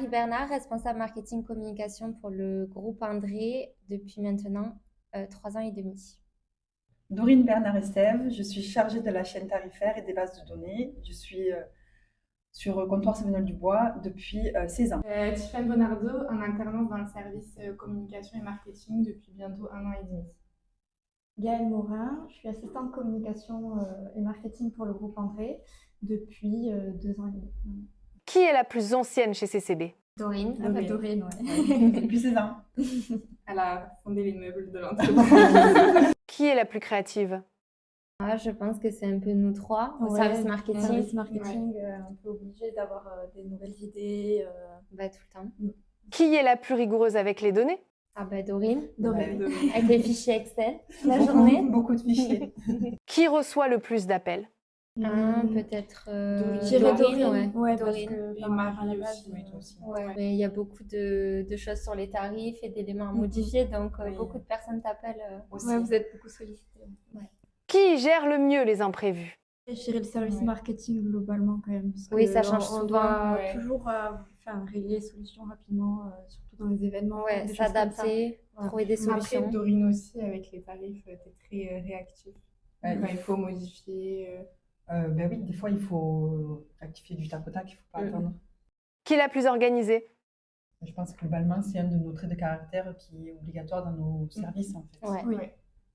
Marie Bernard, responsable marketing communication pour le groupe André depuis maintenant 3 ans et demi. Dorine Bernard-Estève, je suis chargée de la chaîne tarifaire et des bases de données. Je suis sur Comptoir Savenol-du-Bois depuis 16 ans. Tiffany Bonardo, en alternance dans le service communication et marketing depuis bientôt 1 an et demi. Gaëlle Morin, je suis assistante communication et marketing pour le groupe André depuis 2 ans et demi. Qui est la plus ancienne chez CCB? Dorine. Dorine, ouais. Depuis 16 ans. Elle a fondé les meubles de l'entreprise. Qui est la plus créative? Je pense que c'est un peu nous trois, au Ouais, service marketing. Service marketing, un peu obligé d'avoir des nouvelles idées. Tout le temps. Qui est la plus rigoureuse avec les données? Dorine, Dorine. avec les fichiers Excel, la journée. Beaucoup de fichiers. Qui reçoit le plus d'appels? Peut-être Dorine, ouais, parce Dorine. que Et par rapport à Marie la aussi, base, oui, toi aussi. Ouais, mais il y a beaucoup de choses sur les tarifs et d'éléments à modifier, donc beaucoup de personnes t'appellent. Aussi. ouais, vous êtes beaucoup sollicités. Qui gère le mieux les imprévus? Gérer le service marketing globalement quand même. Parce Oui, que ça change on souvent, doit ouais. toujours régler les solutions rapidement, surtout dans les événements. Ouais, des choses comme ça. s'adapter, trouver des solutions. Après, Dorine aussi, avec les tarifs, t'es très réactif. Ouais, Quand il faut modifier. Ben oui, des fois, il faut rectifier du tac au tac, il ne faut pas attendre. Qui est la plus organisée? Je pense que globalement, c'est un de nos traits de caractère qui est obligatoire dans nos services, en fait. Ouais. Oui.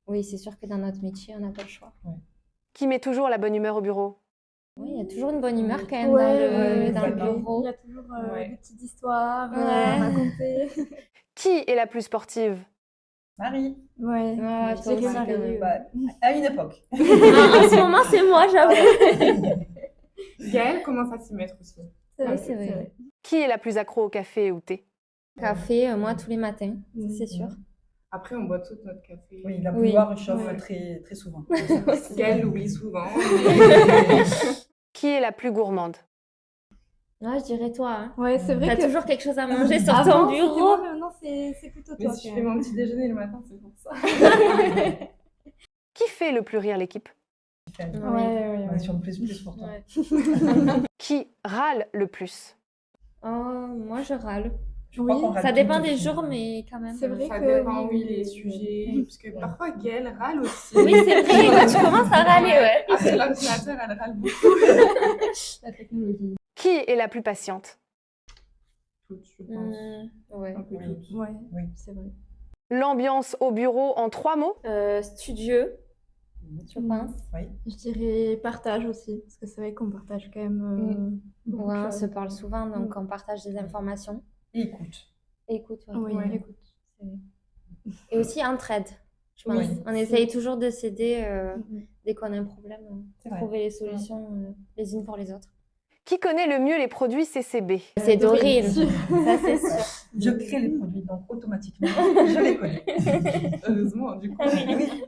Oui, c'est sûr que dans notre métier, on n'a pas le choix. Qui met toujours la bonne humeur au bureau? Oui, il y a toujours une bonne humeur quand même Ouais, dans le globalement. bureau. Il y a toujours Ouais. des petites histoires Ouais. à raconter. Qui est la plus sportive? Marie, Ouais, Ah, je toi dirais aussi, Marie, quand même. ouais. bah, à une époque. En ce moment, c'est moi, j'avoue. Gaëlle commence à s'y mettre aussi. C'est vrai. Qui est la plus accro au café et au thé? Café, moi, tous les matins, c'est sûr. Après, on boit tout notre café. Oui, la Oui. bouilloire chauffe Ouais. très, très souvent. Gaëlle l'oublie souvent. Qui est la plus gourmande? Je dirais toi. Hein. Ouais, c'est vrai T'as que toujours quelque chose à manger sur avant, ton c'était bureau. moi, mais maintenant c'est plutôt Mais toi. si je quand fais même. mon petit déjeuner le matin, c'est pour ça. Qui fait le plus rire l'équipe? Ouais, On est ouais. sur le plus pourtant. Ouais. Qui râle le plus? Moi, je râle. Je crois qu'on râle Ça dépend toutes des aussi. jours, mais quand même. C'est vrai Ça que dépend, oui, oui, les oui, sujets. oui. Parce que parfois, Gaëlle râle aussi. Oui, c'est vrai, quand tu commences à râler, ouais. Après l'ordinateur, elle râle beaucoup. La technologie. Qui est la plus patiente? Toutes, je pense. Ouais. Un peu Oui. toutes. Ouais, Oui. c'est vrai. L'ambiance au bureau en 3 mots? Studieux, je pense. Oui. Je dirais partage aussi, parce que c'est vrai qu'on partage quand même beaucoup Ouais, de on choses. se parle souvent, donc on partage des informations. Et écoute. Écoute, ouais. Oui, Ouais. écoute. Et aussi entraide, je pense. Oui. On essaye toujours de s'aider Mhm. dès qu'on a un problème, C'est vrai. trouver les solutions les unes pour les autres. Qui connaît le mieux les produits CCB? C'est Dorine, Dorine. ça c'est sûr. Je crée les produits, donc automatiquement, je les connais. Heureusement, du coup. Oui.